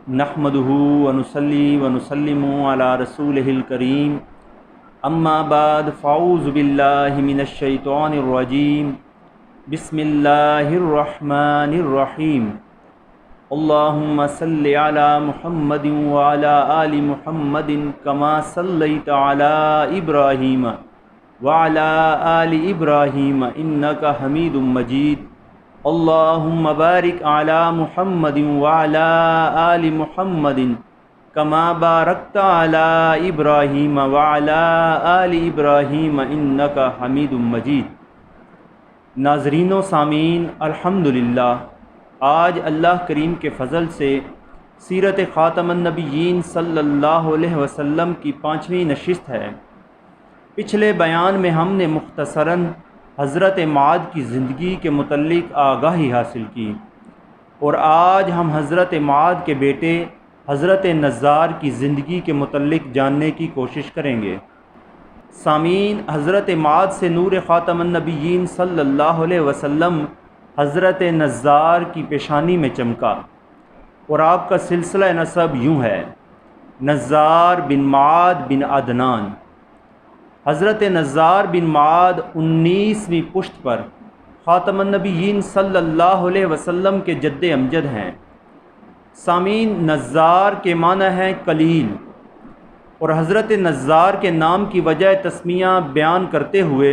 نحمدہ ونصلی ونسلم علی رسولہ الکریم اما بعد فاعوذ باللہ من الشیطان الرجیم بسم اللہ الرحمن الرحیم اللہم صلی علی محمد وعلی آل محمد کما صلیت علی ابراہیم وعلی آل ابراہیم انک حمید مجید اللہم بارک علی محمد وعلی آل محمد کما بارکت علی ابراہیم وعلی آل ابراہیم انک حمید مجید۔ ناظرین و سامعین، الحمدللہ آج اللہ کریم کے فضل سے سیرت خاتم النبیین صلی اللہ علیہ وسلم کی 5ویں نشست ہے۔ پچھلے بیان میں ہم نے مختصراً حضرت معاذ کی زندگی کے متعلق آگاہی حاصل کی، اور آج ہم حضرت معاذ کے بیٹے حضرت نزار کی زندگی کے متعلق جاننے کی کوشش کریں گے۔ سامعین، حضرت معاذ سے نور خاتم النبیین صلی اللہ علیہ وسلم حضرت نزار کی پیشانی میں چمکا، اور آپ کا سلسلہ نسب یوں ہے: نزار بن معاذ بن عدنان۔ حضرت نزار بن معاذ 19ویں پشت پر خاتم النبیین صلی اللہ علیہ وسلم کے جد امجد ہیں۔ سامعین، نزار کے معنی ہے کلیل، اور حضرت نزار کے نام کی وجہ تسمیہ بیان کرتے ہوئے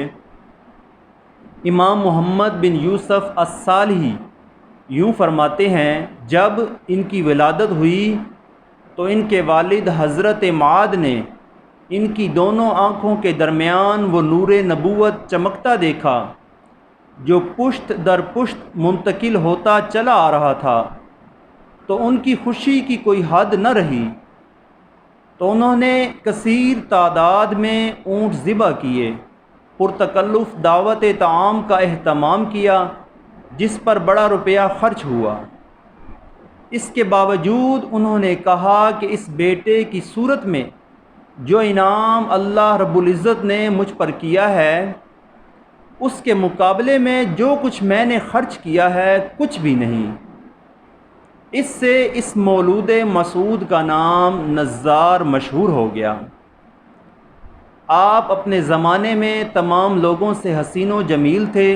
امام محمد بن یوسف الصالحی یوں فرماتے ہیں: جب ان کی ولادت ہوئی تو ان کے والد حضرت معاذ نے ان کی دونوں آنکھوں کے درمیان وہ نور نبوت چمکتا دیکھا جو پشت در پشت منتقل ہوتا چلا آ رہا تھا، تو ان کی خوشی کی کوئی حد نہ رہی، تو انہوں نے کثیر تعداد میں اونٹ ذبح کیے، پرتکلف دعوت طعام کا اہتمام کیا جس پر بڑا روپیہ خرچ ہوا۔ اس کے باوجود انہوں نے کہا کہ اس بیٹے کی صورت میں جو انعام اللہ رب العزت نے مجھ پر کیا ہے اس کے مقابلے میں جو کچھ میں نے خرچ کیا ہے کچھ بھی نہیں۔ اس سے اس مولود مسعود کا نام نزار مشہور ہو گیا۔ آپ اپنے زمانے میں تمام لوگوں سے حسین و جمیل تھے،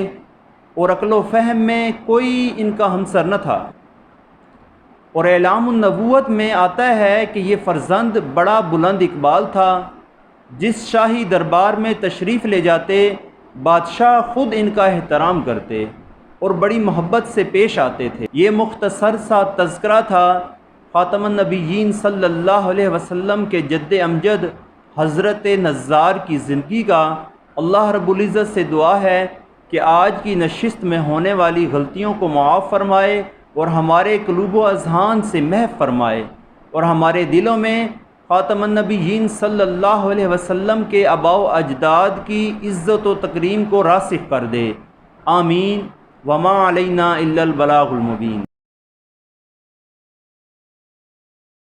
اور عقل و فہم میں کوئی ان کا ہمسر نہ تھا، اور اعلام النبوت میں آتا ہے کہ یہ فرزند بڑا بلند اقبال تھا، جس شاہی دربار میں تشریف لے جاتے بادشاہ خود ان کا احترام کرتے اور بڑی محبت سے پیش آتے تھے۔ یہ مختصر سا تذکرہ تھا خاتم النبیین صلی اللہ علیہ وسلم کے جد امجد حضرت نزار کی زندگی کا۔ اللہ رب العزت سے دعا ہے کہ آج کی نشست میں ہونے والی غلطیوں کو معاف فرمائے، اور ہمارے قلوب و اذہان سے محو فرمائے، اور ہمارے دلوں میں خاتم النبیین صلی اللہ علیہ وسلم کے آباء و اجداد کی عزت و تکریم کو راسخ کر دے۔ آمین۔ وما علینا الا البلاغ المبین۔